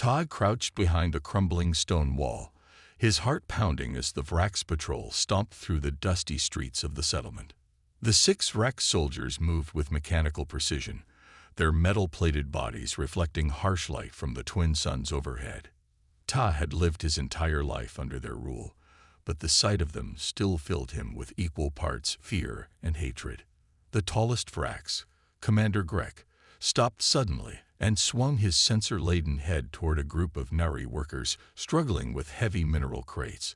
Todd crouched behind the crumbling stone wall, his heart pounding as the Vrax patrol stomped through the dusty streets of the settlement. The 6 Vrax soldiers moved with mechanical precision, their metal-plated bodies reflecting harsh light from the twin suns overhead. Ta had lived his entire life under their rule, but the sight of them still filled him with equal parts fear and hatred. The tallest Vrax, Commander Grek, stopped suddenly and swung his sensor-laden head toward a group of Nari workers struggling with heavy mineral crates.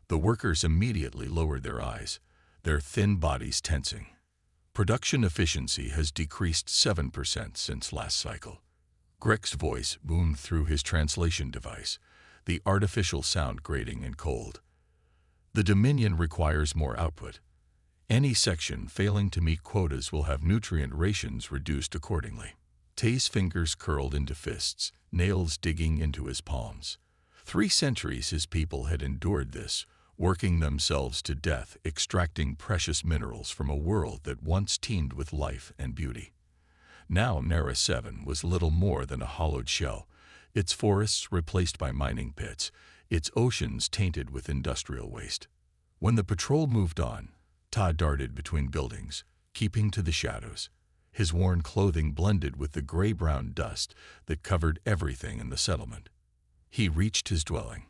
The workers immediately lowered their eyes, their thin bodies tensing. Production efficiency has decreased 7% since last cycle. Grek's voice boomed through his translation device, the artificial sound grating and cold. The Dominion requires more output. Any section failing to meet quotas will have nutrient rations reduced accordingly. Tay's fingers curled into fists, nails digging into his palms. 3 centuries his people had endured this, working themselves to death, extracting precious minerals from a world that once teemed with life and beauty. Now Narration was little more than a hollowed shell, its forests replaced by mining pits, its oceans tainted with industrial waste. When the patrol moved on, Ta darted between buildings, keeping to the shadows. His worn clothing blended with the gray-brown dust that covered everything in the settlement. He reached his dwelling,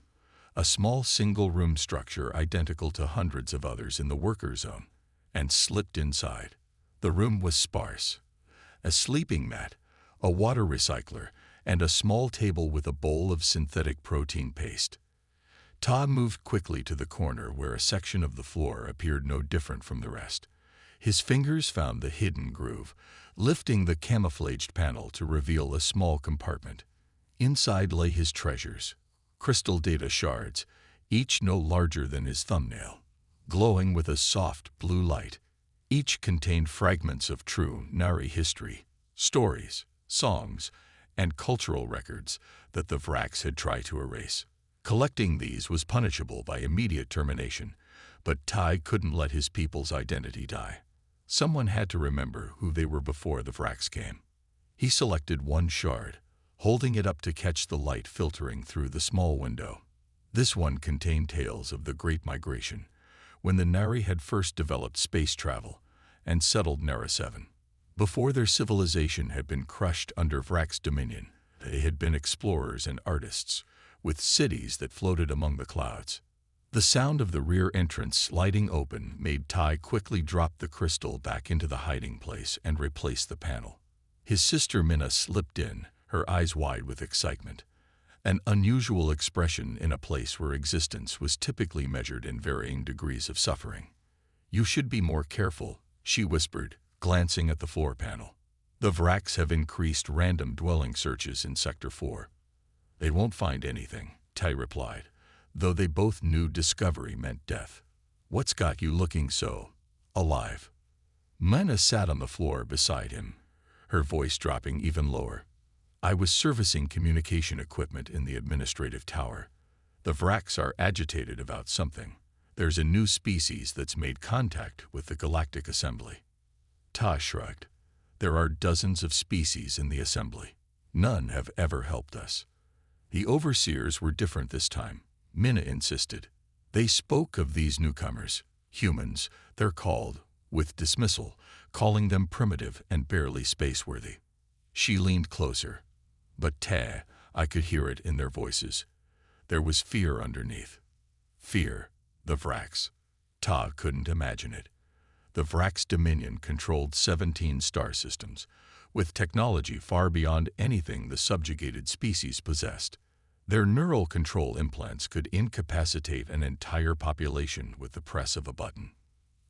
a small single-room structure identical to hundreds of others in the worker zone, and slipped inside. The room was sparse. A sleeping mat, a water recycler, and a small table with a bowl of synthetic protein paste. Ta moved quickly to the corner where a section of the floor appeared no different from the rest. His fingers found the hidden groove, lifting the camouflaged panel to reveal a small compartment. Inside lay his treasures, crystal data shards, each no larger than his thumbnail, glowing with a soft blue light. Each contained fragments of true Nari history, stories, songs, and cultural records that the Vrax had tried to erase. Collecting these was punishable by immediate termination, but Tai couldn't let his people's identity die. Someone had to remember who they were before the Vrax came. He selected one shard, holding it up to catch the light filtering through the small window. This one contained tales of the Great Migration, when the Nari had first developed space travel and settled Narration. Before their civilization had been crushed under Vrax dominion, they had been explorers and artists, with cities that floated among the clouds. The sound of the rear entrance sliding open made Tai quickly drop the crystal back into the hiding place and replace the panel. His sister Minna slipped in, her eyes wide with excitement, an unusual expression in a place where existence was typically measured in varying degrees of suffering. "You should be more careful," she whispered, glancing at the floor panel. "The Vrax have increased random dwelling searches in Sector 4. "They won't find anything," Tai replied, though they both knew discovery meant death. "What's got you looking so alive?" Minna sat on the floor beside him, her voice dropping even lower. "I was servicing communication equipment in the administrative tower. The Vrax are agitated about something. There's a new species that's made contact with the Galactic Assembly." Ta shrugged. "There are dozens of species in the Assembly. None have ever helped us." The overseers were different this time, Minna insisted. They spoke of these newcomers, humans, they're called, with dismissal, calling them primitive and barely spaceworthy. She leaned closer. "But Ta," I could hear it in their voices. There was fear underneath. Fear, the Vrax. Ta couldn't imagine it. The Vrax Dominion controlled 17 star systems, with technology far beyond anything the subjugated species possessed. Their neural control implants could incapacitate an entire population with the press of a button.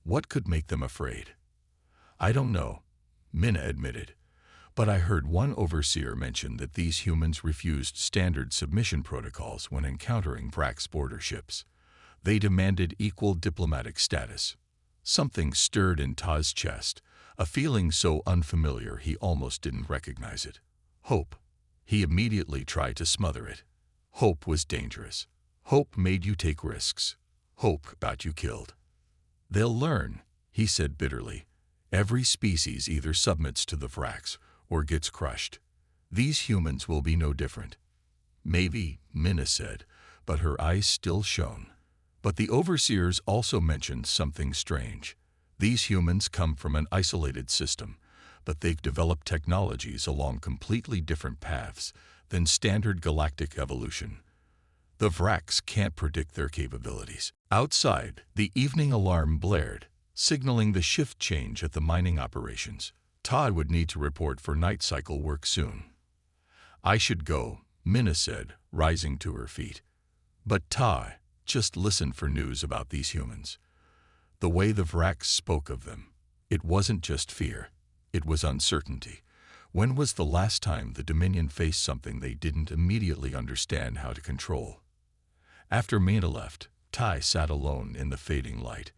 What could make them afraid? "I don't know," Minna admitted, "but I heard one overseer mention that these humans refused standard submission protocols when encountering Vrax border ships. They demanded equal diplomatic status." Something stirred in Ta's chest, a feeling so unfamiliar he almost didn't recognize it. Hope. He immediately tried to smother it. Hope was dangerous. Hope made you take risks. Hope got you killed. "They'll learn," he said bitterly. "Every species either submits to the Vrax or gets crushed. These humans will be no different." Maybe, Minna said, but her eyes still shone. But the overseers also mentioned something strange. These humans come from an isolated system, but they've developed technologies along completely different paths than standard galactic evolution. The Vraks can't predict their capabilities. Outside, the evening alarm blared, signaling the shift change at the mining operations. Todd would need to report for night cycle work soon. I should go, Minna said, rising to her feet. But Todd, just listen for news about these humans. The way the Vraks spoke of them, it wasn't just fear, it was uncertainty. When was the last time the Dominion faced something they didn't immediately understand how to control? After Minna left, Ty sat alone in the fading light.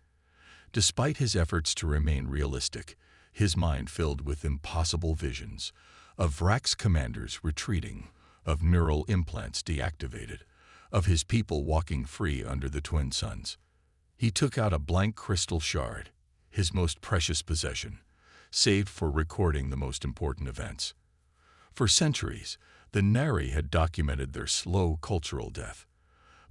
Despite his efforts to remain realistic, his mind filled with impossible visions of Vraks commanders retreating, of neural implants deactivated, of his people walking free under the twin suns. He took out a blank crystal shard, his most precious possession, saved for recording the most important events. For centuries, the Nari had documented their slow cultural death.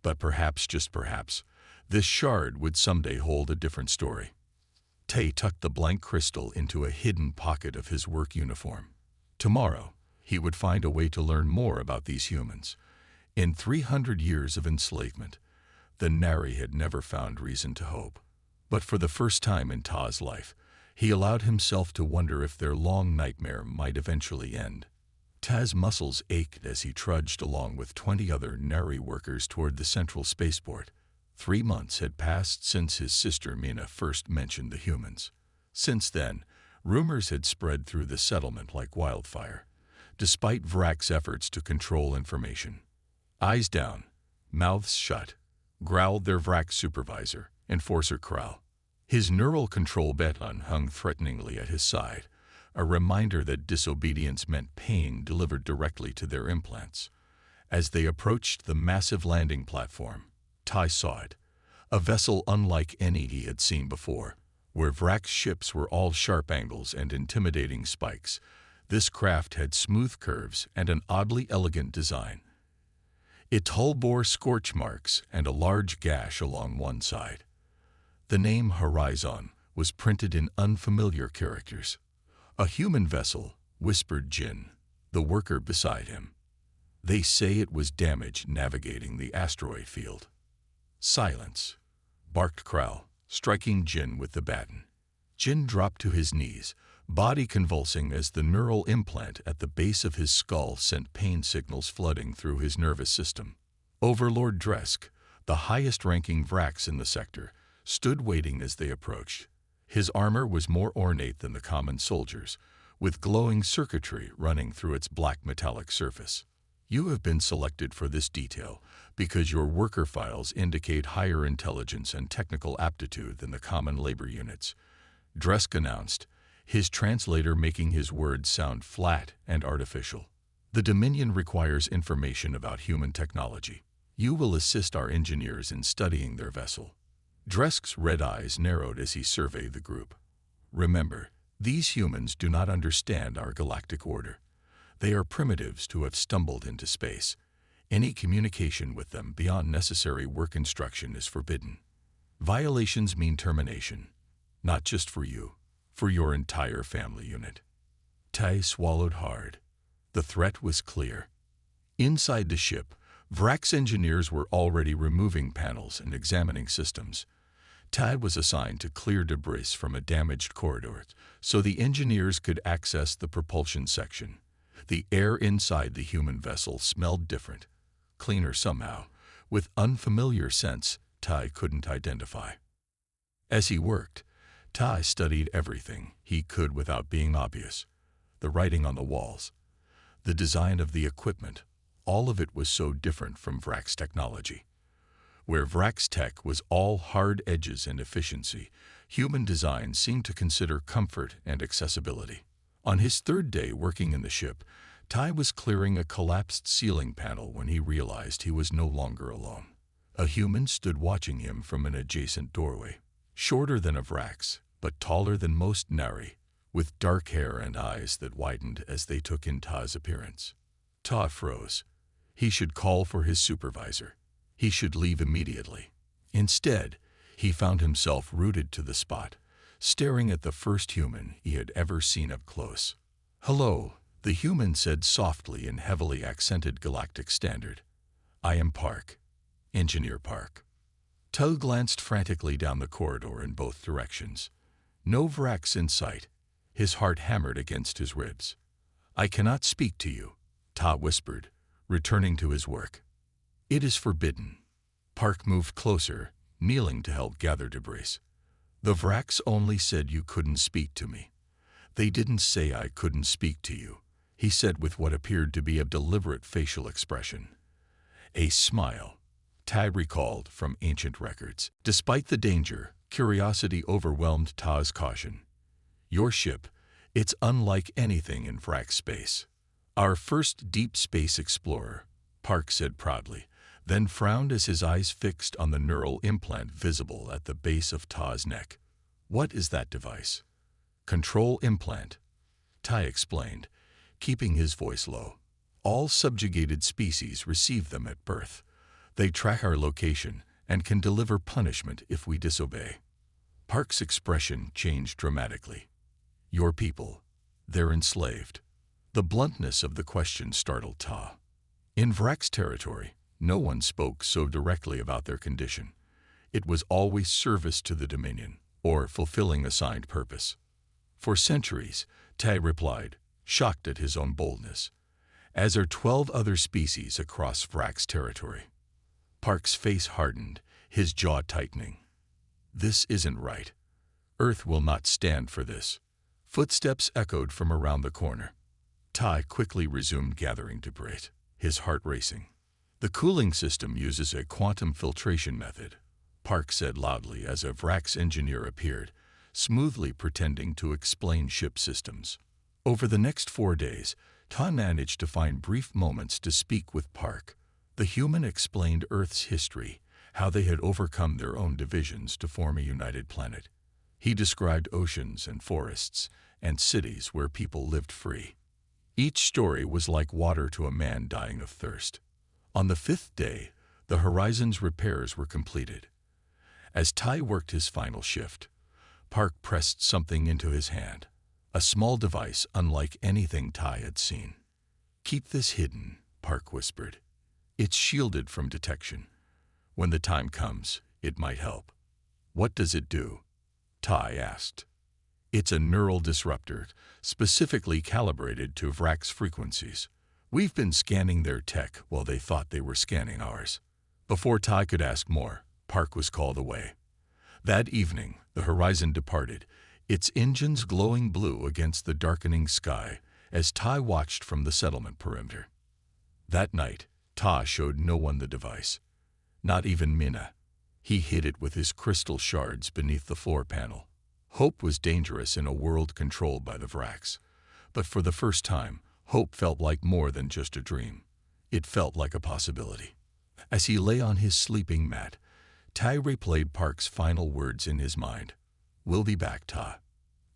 But perhaps, just perhaps, this shard would someday hold a different story. Tay tucked the blank crystal into a hidden pocket of his work uniform. Tomorrow, he would find a way to learn more about these humans. In 300 years of enslavement, the Nari had never found reason to hope. But for the first time in Ta's life, he allowed himself to wonder if their long nightmare might eventually end. Taz's muscles ached as he trudged along with 20 other Nari workers toward the central spaceport. 3 months had passed since his sister Minna first mentioned the humans. Since then, rumors had spread through the settlement like wildfire, despite Vrak's efforts to control information. Eyes down, mouths shut, growled their Vrak supervisor, Enforcer Kral. His neural control button hung threateningly at his side, a reminder that disobedience meant pain delivered directly to their implants. As they approached the massive landing platform, Ty saw it, a vessel unlike any he had seen before. Where Vrak's ships were all sharp angles and intimidating spikes, this craft had smooth curves and an oddly elegant design. Its hull bore scorch marks and a large gash along one side. The name Horizon was printed in unfamiliar characters. "A human vessel," whispered Jin, the worker beside him. "They say it was damaged navigating the asteroid field." "Silence," barked Kral, striking Jin with the baton. Jin dropped to his knees, body convulsing as the neural implant at the base of his skull sent pain signals flooding through his nervous system. Overlord Dresk, the highest-ranking Vraks in the sector, stood waiting as they approached. His armor was more ornate than the common soldiers, with glowing circuitry running through its black metallic surface. "You have been selected for this detail because your worker files indicate higher intelligence and technical aptitude than the common labor units," Dresk announced, his translator making his words sound flat and artificial. "The Dominion requires information about human technology. You will assist our engineers in studying their vessel." Dresk's red eyes narrowed as he surveyed the group. "Remember, these humans do not understand our galactic order. They are primitives who have stumbled into space. Any communication with them beyond necessary work instruction is forbidden. Violations mean termination, not just for you, for your entire family unit." Tai swallowed hard. The threat was clear. Inside the ship, Vrak's engineers were already removing panels and examining systems. Tad was assigned to clear debris from a damaged corridor so the engineers could access the propulsion section. The air inside the human vessel smelled different, cleaner somehow, with unfamiliar scents Ty couldn't identify. As he worked, Ty studied everything he could without being obvious. The writing on the walls, the design of the equipment, all of it was so different from Vrak's technology. Where Vrak's tech was all hard edges and efficiency, human design seemed to consider comfort and accessibility. On his third day working in the ship, Ty was clearing a collapsed ceiling panel when he realized he was no longer alone. A human stood watching him from an adjacent doorway, shorter than a Vrak's, but taller than most Nari, with dark hair and eyes that widened as they took in Ty's appearance. Ty froze. He should call for his supervisor. He should leave immediately. Instead, he found himself rooted to the spot, staring at the first human he had ever seen up close. "Hello," the human said softly in heavily accented Galactic Standard. "I am Park. Engineer Park." Tug glanced frantically down the corridor in both directions. No Vrax in sight. His heart hammered against his ribs. "I cannot speak to you," Ta whispered, returning to his work. "It is forbidden." Park moved closer, kneeling to help gather debris. "The Vrax only said you couldn't speak to me. They didn't say I couldn't speak to you," he said with what appeared to be a deliberate facial expression. A smile, Ta recalled from ancient records. Despite the danger, curiosity overwhelmed Ta's caution. "Your ship, it's unlike anything in Vrax space. Our first deep space explorer," Park said proudly, then frowned as his eyes fixed on the neural implant visible at the base of Ta's neck. "What is that device?" "Control implant," Ta explained, keeping his voice low. "All subjugated species receive them at birth. They track our location and can deliver punishment if we disobey." Park's expression changed dramatically. "Your people, they're enslaved." The bluntness of the question startled Ta. In Vrax territory, no one spoke so directly about their condition. It was always service to the Dominion, or fulfilling assigned purpose. "For centuries," Ta replied, shocked at his own boldness, "as are 12 other species across Vrax territory." Park's face hardened, his jaw tightening. "This isn't right. Earth will not stand for this." Footsteps echoed from around the corner. Ta quickly resumed gathering debris, his heart racing. "The cooling system uses a quantum filtration method," Park said loudly as a Vrax engineer appeared, smoothly pretending to explain ship systems. Over the next 4 days, Ta managed to find brief moments to speak with Park. The human explained Earth's history, how they had overcome their own divisions to form a united planet. He described oceans and forests and cities where people lived free. Each story was like water to a man dying of thirst. On the 5th day, the Horizon's repairs were completed. As Ta worked his final shift, Park pressed something into his hand, a small device unlike anything Ta had seen. "Keep this hidden," Park whispered. "It's shielded from detection. When the time comes, it might help." "What does it do?" Ta asked. "It's a neural disruptor, specifically calibrated to Vrax frequencies. We've been scanning their tech while they thought they were scanning ours." Before Ta could ask more, Park was called away. That evening, the Horizon departed, its engines glowing blue against the darkening sky as Ta watched from the settlement perimeter. That night, Ta showed no one the device, not even Mina. He hid it with his crystal shards beneath the floor panel. Hope was dangerous in a world controlled by the Vrax, but for the first time, hope felt like more than just a dream. It felt like a possibility. As he lay on his sleeping mat, Ta replayed Park's final words in his mind. "We'll be back, Ta.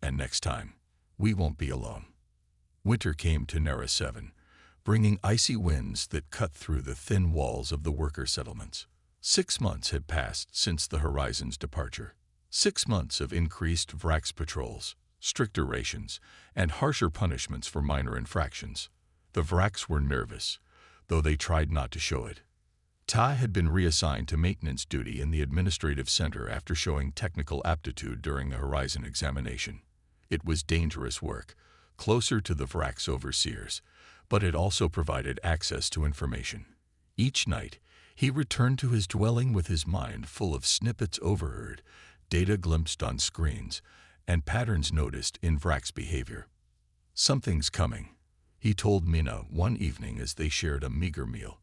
And next time, we won't be alone." Winter came to Nara 7, bringing icy winds that cut through the thin walls of the worker settlements. 6 months had passed since the Horizon's departure. 6 months of increased Vrax patrols, stricter rations, and harsher punishments for minor infractions. The Vrax were nervous, though they tried not to show it. Ta had been reassigned to maintenance duty in the administrative center after showing technical aptitude during a Horizon examination. It was dangerous work, closer to the Vrax overseers, but it also provided access to information. Each night, he returned to his dwelling with his mind full of snippets overheard, data glimpsed on screens, and patterns noticed in Vrax behavior. "Something's coming," he told Mina one evening as they shared a meager meal.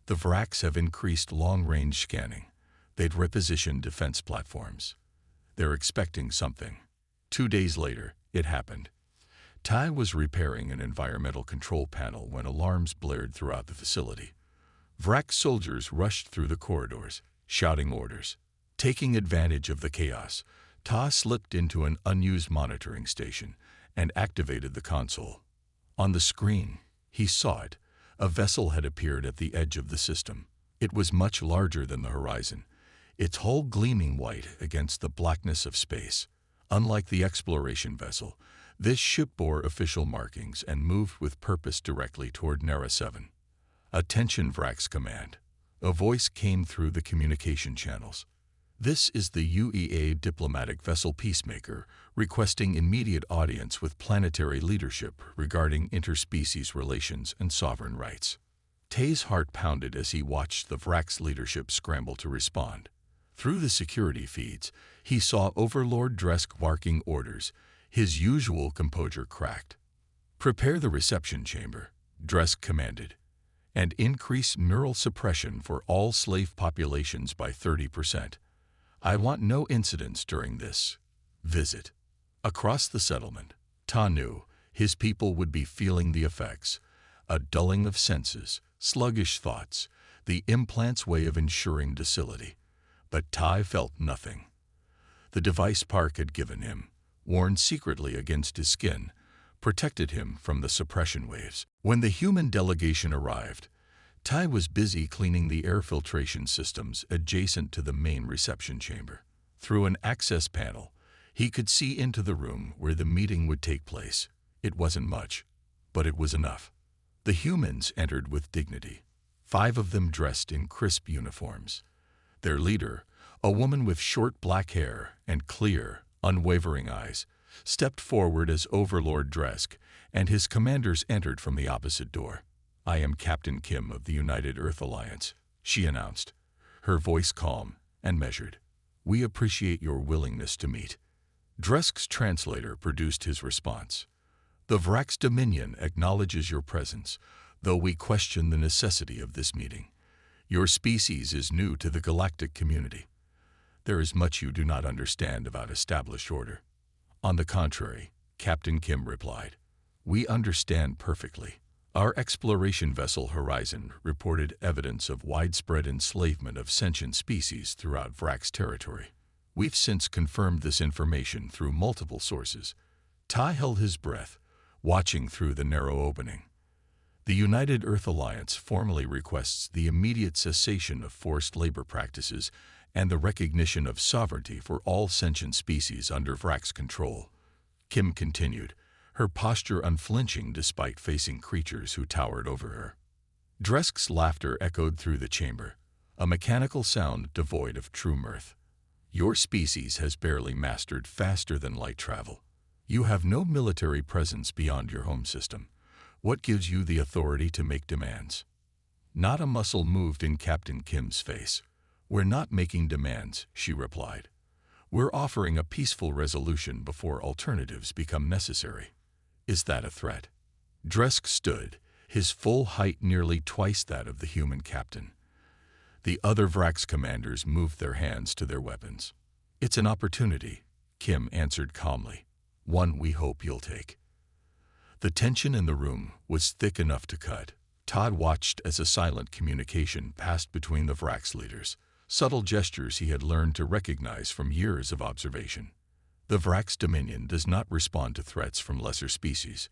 "The Vrax have increased long-range scanning. They'd repositioned defense platforms. They're expecting something." 2 days later, it happened. Ta was repairing an environmental control panel when alarms blared throughout the facility. Vrax soldiers rushed through the corridors, shouting orders. Taking advantage of the chaos, Ta slipped into an unused monitoring station and activated the console. On the screen, he saw it, A vessel had appeared at the edge of the system. It was much larger than the horizon, its hull gleaming white against the blackness of space. Unlike the exploration vessel, this ship bore official markings and moved with purpose directly toward Nara 7. "Attention, Vrax Command." A voice came through the communication channels. "This is the UEA diplomatic vessel Peacemaker, requesting immediate audience with planetary leadership regarding interspecies relations and sovereign rights." Tay's heart pounded as he watched the Vrax leadership scramble to respond. Through the security feeds, he saw Overlord Dresk barking orders, his usual composure cracked. "Prepare the reception chamber," Dresk commanded, "and increase neural suppression for all slave populations by 30%. I want no incidents during this visit." Across the settlement, Ta knew his people would be feeling the effects: a dulling of senses, sluggish thoughts, the implant's way of ensuring docility. But Tai felt nothing. The device Park had given him, worn secretly against his skin, protected him from the suppression waves. When the human delegation arrived, Tai was busy cleaning the air filtration systems adjacent to the main reception chamber. Through an access panel, he could see into the room where the meeting would take place. It wasn't much, but it was enough. The humans entered with dignity, 5 of them dressed in crisp uniforms. Their leader, a woman with short black hair and clear, unwavering eyes, stepped forward as Overlord Dresk and his commanders entered from the opposite door. "I am Captain Kim of the United Earth Alliance," she announced, her voice calm and measured. "We appreciate your willingness to meet." Dresk's translator produced his response. "The Vrax Dominion acknowledges your presence, though we question the necessity of this meeting. Your species is new to the galactic community. There is much you do not understand about established order." "On the contrary," Captain Kim replied, "we understand perfectly. Our exploration vessel Horizon reported evidence of widespread enslavement of sentient species throughout Vrax territory. We've since confirmed this information through multiple sources." Tai held his breath, watching through the narrow opening. "The United Earth Alliance formally requests the immediate cessation of forced labor practices and the recognition of sovereignty for all sentient species under Vrax control," Kim continued, her posture unflinching despite facing creatures who towered over her. Dresk's laughter echoed through the chamber, a mechanical sound devoid of true mirth. "Your species has barely mastered faster than light travel. You have no military presence beyond your home system. What gives you the authority to make demands?" Not a muscle moved in Captain Kim's face. "We're not making demands," she replied. "We're offering a peaceful resolution before alternatives become necessary." "Is that a threat?" Dresk stood, his full height nearly twice that of the human captain. The other Vrax commanders moved their hands to their weapons. "It's an opportunity," Kim answered calmly. "One we hope you'll take." The tension in the room was thick enough to cut. Todd watched as a silent communication passed between the Vrax leaders, subtle gestures he had learned to recognize from years of observation. "The Vrax Dominion does not respond to threats from lesser species,"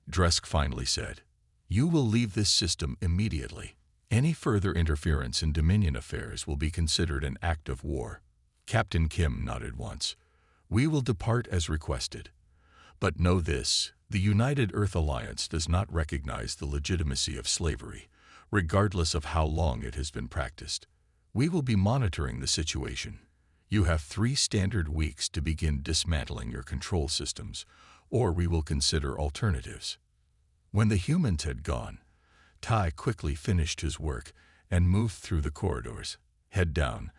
Dresk finally said. "You will leave this system immediately. Any further interference in Dominion affairs will be considered an act of war." Captain Kim nodded once. "We will depart as requested. But know this, the United Earth Alliance does not recognize the legitimacy of slavery, regardless of how long it has been practiced. We will be monitoring the situation. You have 3 standard weeks to begin dismantling your control systems, or we will consider alternatives." When the humans had gone, Tai quickly finished his work and moved through the corridors, head down,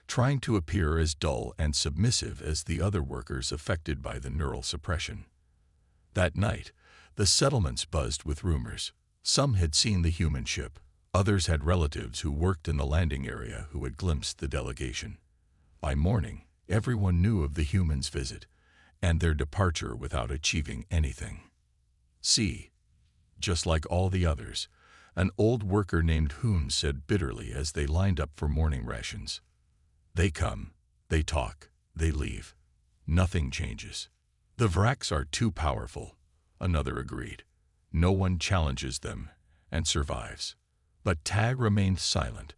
trying to appear as dull and submissive as the other workers affected by the neural suppression. That night, the settlements buzzed with rumors. Some had seen the human ship. Others had relatives who worked in the landing area who had glimpsed the delegation. By morning, everyone knew of the humans' visit and their departure without achieving anything. "See, just like all the others," an old worker named Hoon said bitterly as they lined up for morning rations. "They come, they talk, they leave. Nothing changes." "The Vrax are too powerful," another agreed. "No one challenges them, and survives. But Tag remained silent.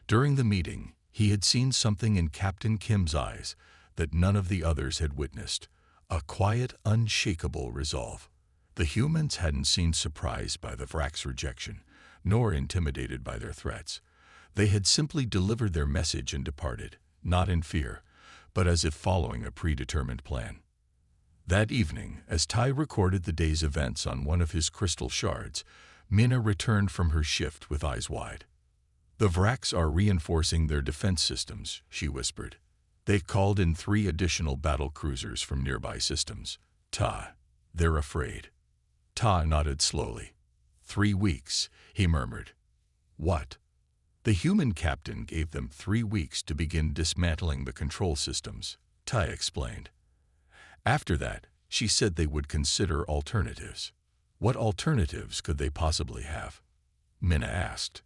During the meeting, he had seen something in Captain Kim's eyes that none of the others had witnessed, a quiet, unshakable resolve. The humans hadn't seemed surprised by the Vrak's rejection, nor intimidated by their threats. They had simply delivered their message and departed, not in fear, but as if following a predetermined plan. That evening, as Tai recorded the day's events on one of his crystal shards, Minna returned from her shift with eyes wide. "The Vraks are reinforcing their defense systems," she whispered. "They called in 3 additional battle cruisers from nearby systems. Ta, they're afraid." Ta nodded slowly. 3 weeks, he murmured. "What?" "The human captain gave them 3 weeks to begin dismantling the control systems," Tai explained. "After that, she said they would consider alternatives." "What alternatives could they possibly have?" Minna asked.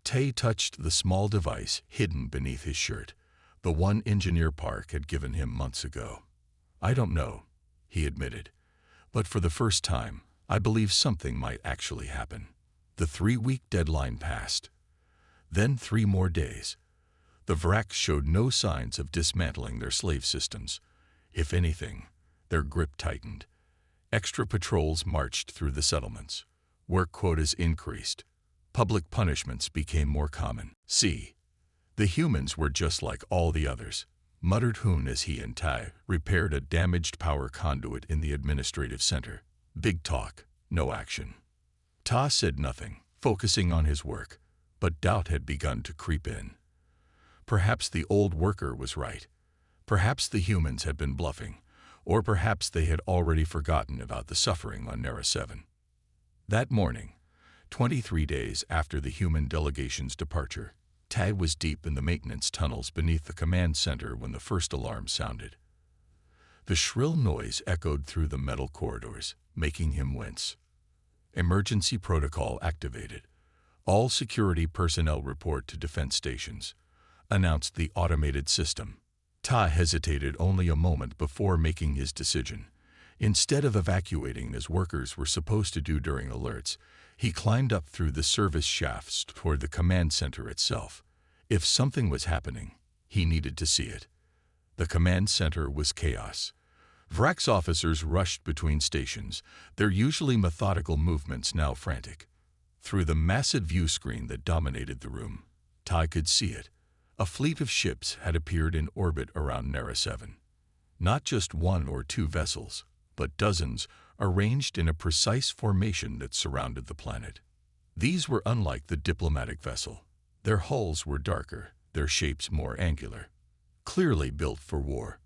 Tai touched the small device hidden beneath his shirt, the one Engineer Park had given him months ago. "I don't know," he admitted. "But for the first time, I believe something might actually happen." The 3-week deadline passed. Then 3 more days. The Vraks showed no signs of dismantling their slave systems. If anything, their grip tightened. Extra patrols marched through the settlements. Work quotas increased. Public punishments became more common. "See, the humans were just like all the others," muttered Hoon as he and Tai repaired a damaged power conduit in the administrative center. "Big talk, no action." Ta said nothing, focusing on his work, but doubt had begun to creep in. Perhaps the old worker was right. Perhaps the humans had been bluffing, or perhaps they had already forgotten about the suffering on Nera 7. That morning, 23 days after the human delegation's departure, Tag was deep in the maintenance tunnels beneath the command center when the first alarm sounded. The shrill noise echoed through the metal corridors, making him wince. "Emergency protocol activated. All security personnel report to defense stations," announced the automated system. Ta hesitated only a moment before making his decision. Instead of evacuating as workers were supposed to do during alerts, he climbed up through the service shafts toward the command center itself. If something was happening, he needed to see it. The command center was chaos. Vraks officers rushed between stations, their usually methodical movements now frantic. Through the massive view screen that dominated the room, Tai could see it. A fleet of ships had appeared in orbit around Nera 7. Not just 1 or 2 vessels, but dozens, arranged in a precise formation that surrounded the planet. These were unlike the diplomatic vessel. Their hulls were darker, their shapes more angular. Clearly built for war.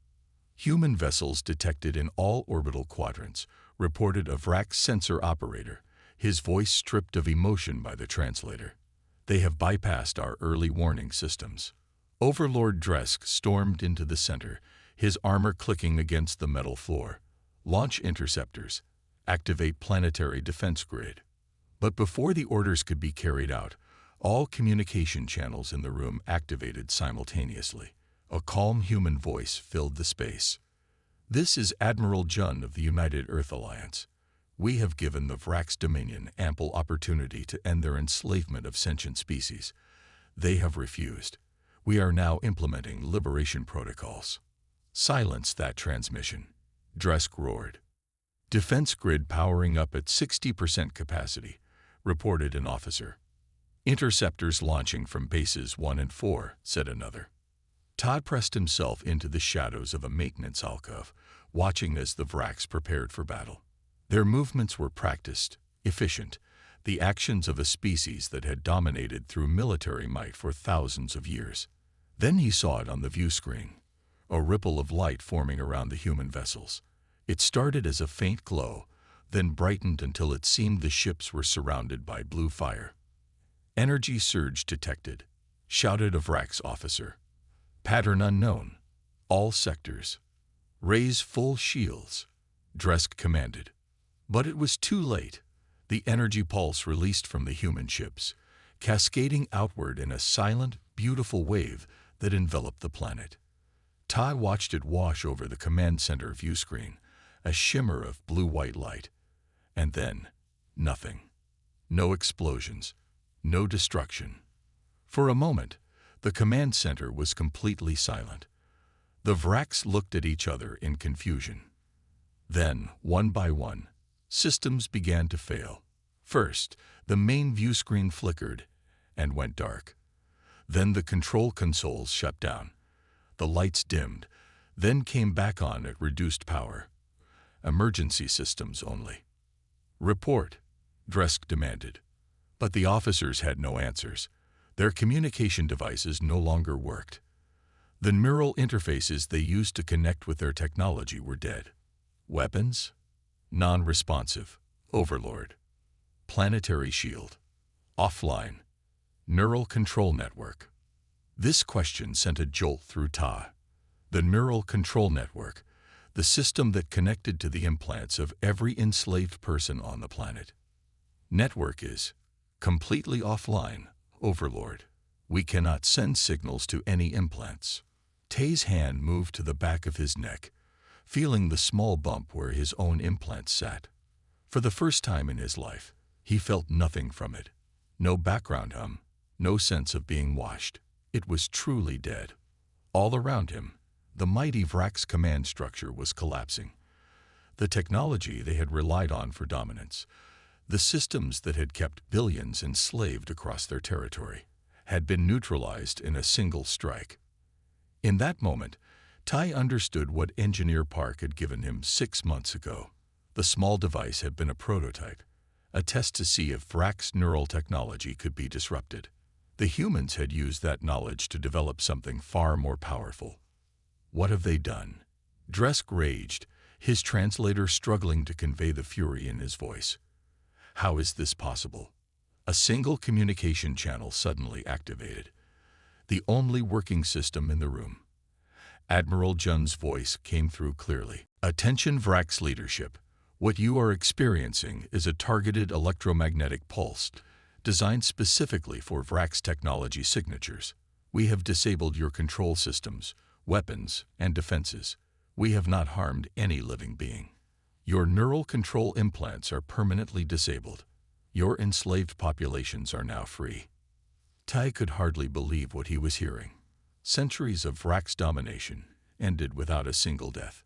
Human vessels detected in all orbital quadrants, reported a Vrak sensor operator, his voice stripped of emotion by the translator. "They have bypassed our early warning systems." Overlord Dresk stormed into the center, his armor clicking against the metal floor. "Launch interceptors. Activate planetary defense grid." But before the orders could be carried out, all communication channels in the room activated simultaneously. A calm human voice filled the space. "This is Admiral Jun of the United Earth Alliance. We have given the Vraks Dominion ample opportunity to end their enslavement of sentient species. They have refused. We are now implementing liberation protocols." "Silence that transmission," Dresk roared. "Defense grid powering up at 60% capacity," reported an officer. "Interceptors launching from bases 1 and 4, said another. Todd pressed himself into the shadows of a maintenance alcove, watching as the Vraks prepared for battle. Their movements were practiced, efficient, the actions of a species that had dominated through military might for thousands of years. Then he saw it on the view screen, a ripple of light forming around the human vessels. It started as a faint glow, then brightened until it seemed the ships were surrounded by blue fire. "Energy surge detected," shouted a Vraks officer. "Pattern unknown. All sectors. Raise full shields," Dresk commanded. But it was too late. The energy pulse released from the human ships, cascading outward in a silent, beautiful wave that enveloped the planet. Tai watched it wash over the command center view screen, a shimmer of blue-white light. And then, nothing. No explosions, no destruction. For a moment, the command center was completely silent. The Vraks looked at each other in confusion. Then, one by one, systems began to fail. First, the main view screen flickered and went dark. Then the control consoles shut down. The lights dimmed, then came back on at reduced power. Emergency systems only. Report, Dresk demanded. But the officers had no answers. Their communication devices no longer worked. The neural interfaces they used to connect with their technology were dead. Weapons? Non-responsive. Overlord. Planetary shield. Offline. Neural control network. This question sent a jolt through Ta. The neural control network, the system that connected to the implants of every enslaved person on the planet. Network is completely offline, Overlord. We cannot send signals to any implants. Tay's hand moved to the back of his neck, feeling the small bump where his own implants sat. For the first time in his life, he felt nothing from it. No background hum, no sense of being washed. It was truly dead. All around him, the mighty Vraks command structure was collapsing. The technology they had relied on for dominance, the systems that had kept billions enslaved across their territory, had been neutralized in a single strike. In that moment, Tai understood what Engineer Park had given him 6 months ago. The small device had been a prototype, a test to see if Vraks' neural technology could be disrupted. The humans had used that knowledge to develop something far more powerful. What have they done? Dresk raged, his translator struggling to convey the fury in his voice. How is this possible? A single communication channel suddenly activated. The only working system in the room. Admiral Jun's voice came through clearly. Attention Vraks leadership. What you are experiencing is a targeted electromagnetic pulse designed specifically for Vraks technology signatures. We have disabled your control systems, weapons, and defenses. We have not harmed any living being. Your neural control implants are permanently disabled. Your enslaved populations are now free. Tai could hardly believe what he was hearing. Centuries of Vraks domination ended without a single death.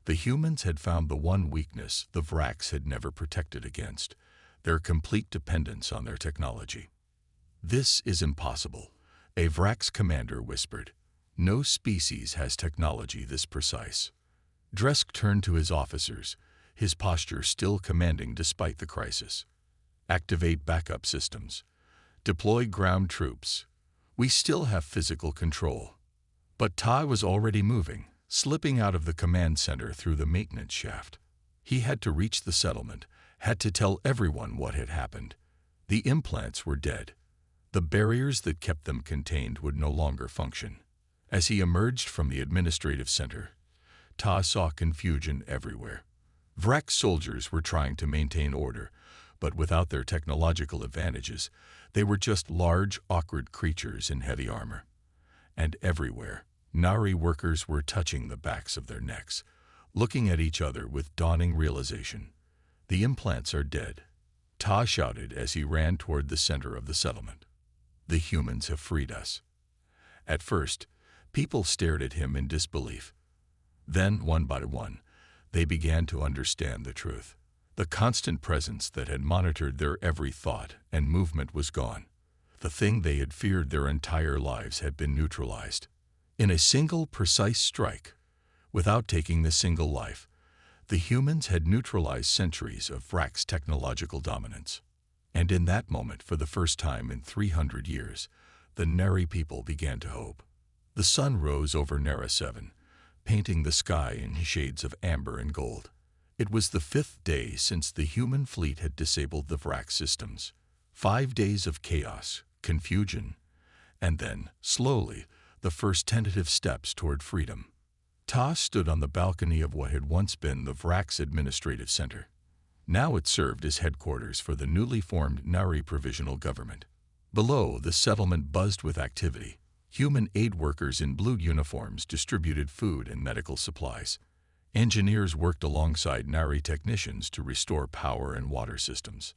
The humans had found the one weakness the Vraks had never protected against, their complete dependence on their technology. This is impossible, a Vraks commander whispered. No species has technology this precise. Dresk turned to his officers, his posture still commanding despite the crisis. Activate backup systems. Deploy ground troops. We still have physical control. But Tai was already moving, slipping out of the command center through the maintenance shaft. He had to reach the settlement, had to tell everyone what had happened. The implants were dead. The barriers that kept them contained would no longer function. As he emerged from the administrative center, Ta saw confusion everywhere. Vraks soldiers were trying to maintain order, but without their technological advantages, they were just large, awkward creatures in heavy armor. And everywhere, Nari workers were touching the backs of their necks, looking at each other with dawning realization. The implants are dead, Ta shouted as he ran toward the center of the settlement. The humans have freed us. At first, people stared at him in disbelief. Then, one by one, they began to understand the truth. The constant presence that had monitored their every thought and movement was gone. The thing they had feared their entire lives had been neutralized. In a single precise strike, without taking the single life, the humans had neutralized centuries of Vraks' technological dominance. And in that moment, for the first time in 300 years, the Nari people began to hope. The sun rose over Nara 7, painting the sky in shades of amber and gold. It was the 5th day since the human fleet had disabled the Vraks systems. 5 days of chaos, confusion, and then, slowly, the first tentative steps toward freedom. Ta stood on the balcony of what had once been the Vraks Administrative Center. Now it served as headquarters for the newly formed Nari Provisional Government. Below, the settlement buzzed with activity. Human aid workers in blue uniforms distributed food and medical supplies. Engineers worked alongside Nari technicians to restore power and water systems.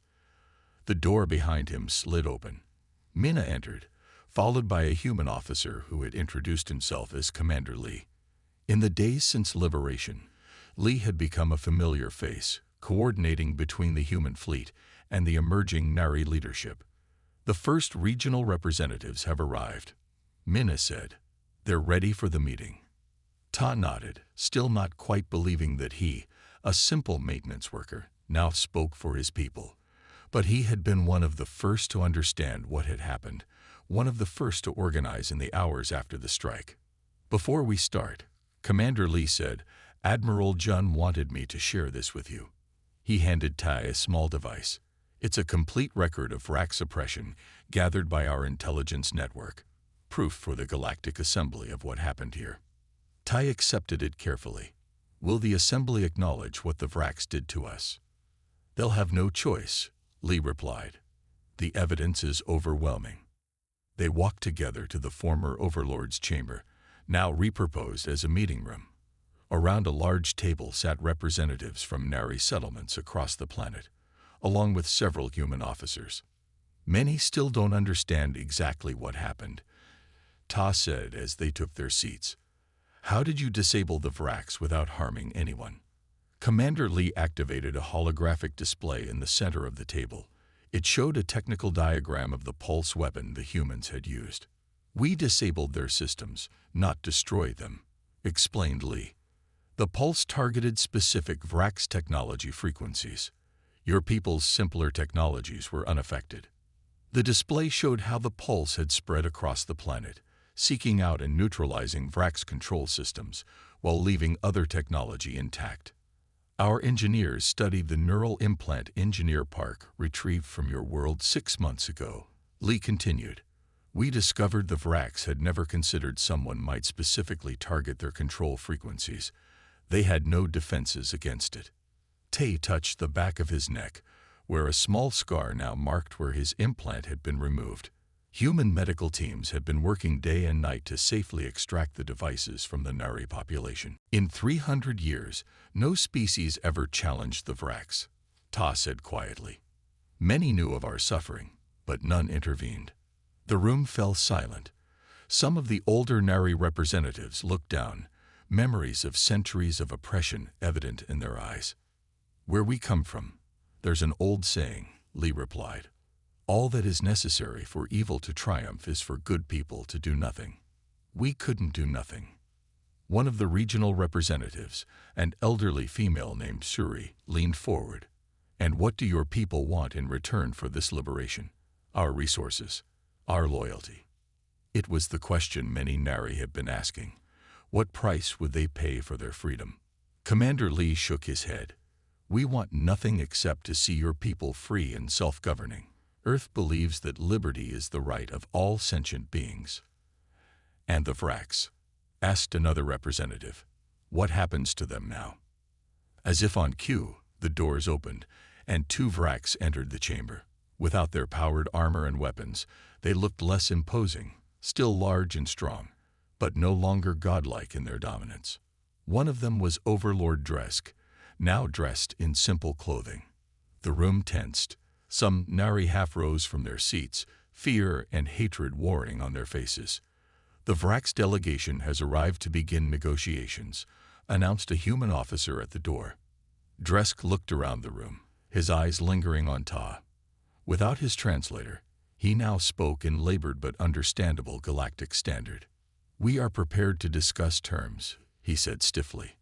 The door behind him slid open. Mina entered, followed by a human officer who had introduced himself as Commander Lee. In the days since Liberation, Lee had become a familiar face, coordinating between the human fleet and the emerging Nari leadership. The first regional representatives have arrived, Mina said. They're ready for the meeting. Ta nodded, still not quite believing that he, a simple maintenance worker, now spoke for his people. But he had been one of the first to understand what had happened, one of the first to organize in the hours after the strike. Before we start, Commander Lee said, Admiral Jun wanted me to share this with you. He handed Tai a small device. It's a complete record of rack suppression gathered by our intelligence network, proof for the Galactic Assembly of what happened here. Tai accepted it carefully. Will the Assembly acknowledge what the Vraks did to us? They'll have no choice, Lee replied. The evidence is overwhelming. They walked together to the former Overlord's chamber, now repurposed as a meeting room. Around a large table sat representatives from Nari settlements across the planet, along with several human officers. Many still don't understand exactly what happened, Ta said as they took their seats. How did you disable the Vraks without harming anyone? Commander Lee activated a holographic display in the center of the table. It showed a technical diagram of the pulse weapon the humans had used. We disabled their systems, not destroyed them, explained Lee. The pulse targeted specific Vraks technology frequencies. Your people's simpler technologies were unaffected. The display showed how the pulse had spread across the planet, seeking out and neutralizing Vraks control systems while leaving other technology intact. Our engineers studied the neural implant engineer park retrieved from your world 6 months ago, Lee continued. We discovered the Vraks had never considered someone might specifically target their control frequencies. They had no defenses against it. Tay touched the back of his neck, where a small scar now marked where his implant had been removed. Human medical teams had been working day and night to safely extract the devices from the Nari population. In 300 years, no species ever challenged the Vraks, Ta said quietly. Many knew of our suffering, but none intervened. The room fell silent. Some of the older Nari representatives looked down, memories of centuries of oppression evident in their eyes. Where we come from, there's an old saying, Lee replied. All that is necessary for evil to triumph is for good people to do nothing. We couldn't do nothing. One of the regional representatives, an elderly female named Suri, leaned forward. And what do your people want in return for this liberation? Our resources, our loyalty. It was the question many Nari had been asking. What price would they pay for their freedom? Commander Lee shook his head. We want nothing except to see your people free and self-governing. Earth believes that liberty is the right of all sentient beings. And the Vraks? Asked another representative. What happens to them now? As if on cue, the doors opened, and 2 Vraks entered the chamber. Without their powered armor and weapons, they looked less imposing, still large and strong, but no longer godlike in their dominance. One of them was Overlord Dresk, now dressed in simple clothing. The room tensed. Some Nari half rose from their seats, fear and hatred warring on their faces. The Vraks delegation has arrived to begin negotiations, announced a human officer at the door. Dresk looked around the room, his eyes lingering on Ta. Without his translator, he now spoke in labored but understandable galactic standard. We are prepared to discuss terms, he said stiffly.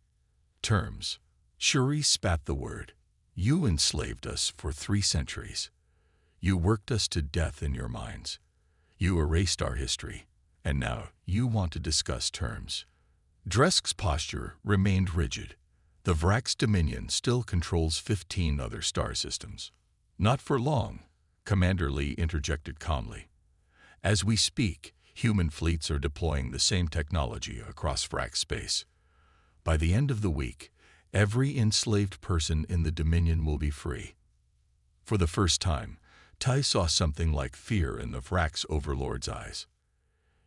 Terms. Shuri spat the word. You enslaved us for 3 centuries. You worked us to death in your minds. You erased our history, and now you want to discuss terms. Dresk's posture remained rigid. The Vraks Dominion still controls 15 other star systems. Not for long, Commander Lee interjected calmly. As we speak, human fleets are deploying the same technology across Vrak space. By the end of the week, every enslaved person in the Dominion will be free. For the first time, Tai saw something like fear in the Vrak's overlord's eyes.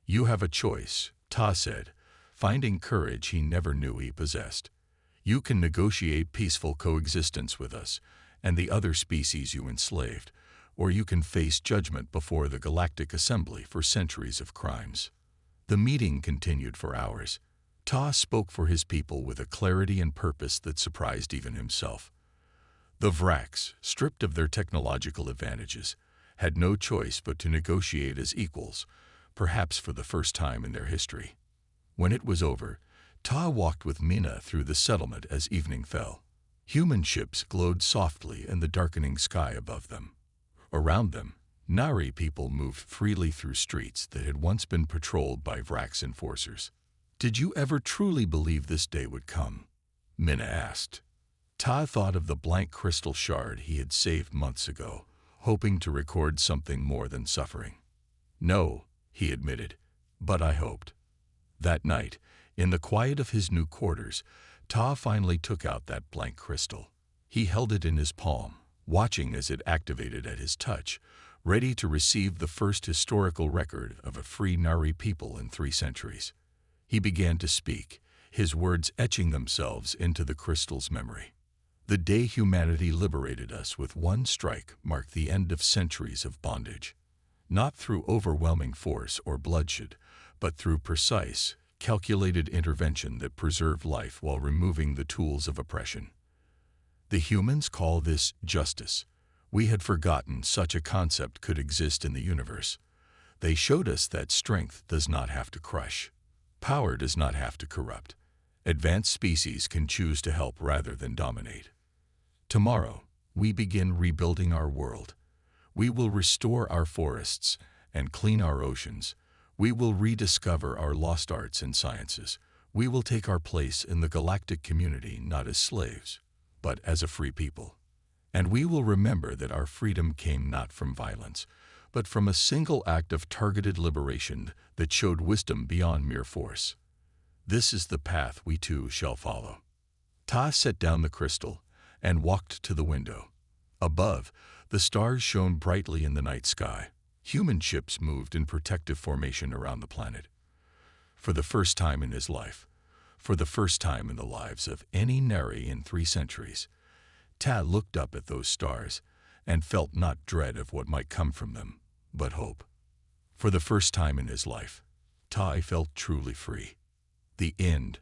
You have a choice, Ta said, finding courage he never knew he possessed. You can negotiate peaceful coexistence with us and the other species you enslaved, or you can face judgment before the Galactic Assembly for centuries of crimes. The meeting continued for hours. Ta spoke for his people with a clarity and purpose that surprised even himself. The Vraks, stripped of their technological advantages, had no choice but to negotiate as equals, perhaps for the first time in their history. When it was over, Ta walked with Mina through the settlement as evening fell. Human ships glowed softly in the darkening sky above them. Around them, Nari people moved freely through streets that had once been patrolled by Vraks enforcers. "Did you ever truly believe this day would come?" Mina asked. Ta thought of the blank crystal shard he had saved months ago, hoping to record something more than suffering. "No," he admitted, "but I hoped." That night, in the quiet of his new quarters, Ta finally took out that blank crystal. He held it in his palm, watching as it activated at his touch, ready to receive the first historical record of a free Nari people in 3 centuries. He began to speak, his words etching themselves into the crystal's memory. "The day humanity liberated us with one strike marked the end of centuries of bondage. Not through overwhelming force or bloodshed, but through precise, calculated intervention that preserved life while removing the tools of oppression. The humans call this justice. We had forgotten such a concept could exist in the universe. They showed us that strength does not have to crush. Power does not have to corrupt. Advanced species can choose to help rather than dominate. Tomorrow, we begin rebuilding our world. We will restore our forests and clean our oceans. We will rediscover our lost arts and sciences. We will take our place in the galactic community not as slaves, but as a free people. And we will remember that our freedom came not from violence, but from a single act of targeted liberation that showed wisdom beyond mere force. This is the path we too shall follow." Ta set down the crystal and walked to the window. Above, the stars shone brightly in the night sky. Human ships moved in protective formation around the planet. For the first time in his life, for the first time in the lives of any Nari in 3 centuries, Ta looked up at those stars and felt not dread of what might come from them, but hope. For the first time in his life, Ta felt truly free. The end.